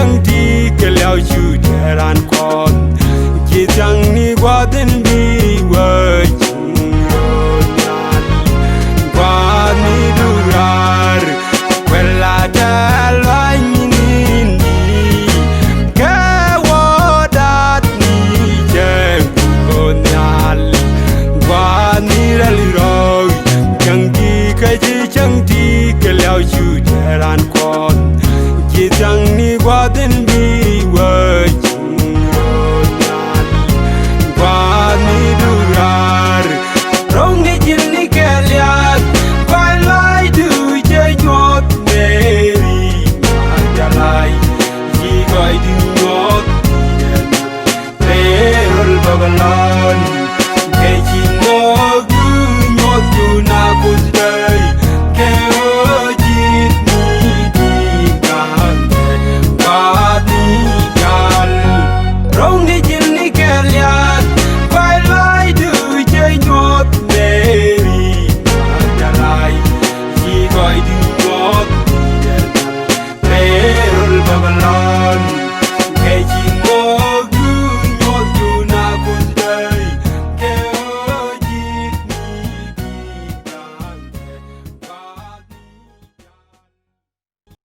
chẳng đi cái leo chữ để ran con chỉ chẳng ni qua tên đi vợ chung nhàn qua ni durar quella del vaini che vodat ni che con nhàn qua ni rali chẳng đi cái leo chữ để ran con chỉ chẳng ni qua tên đi vợ chung nhàn qua ni durar rong ni chỉ ni cái liat quay lại từ chơi nhót meri mà lại chỉ gọi đi nhót tiền terol bagala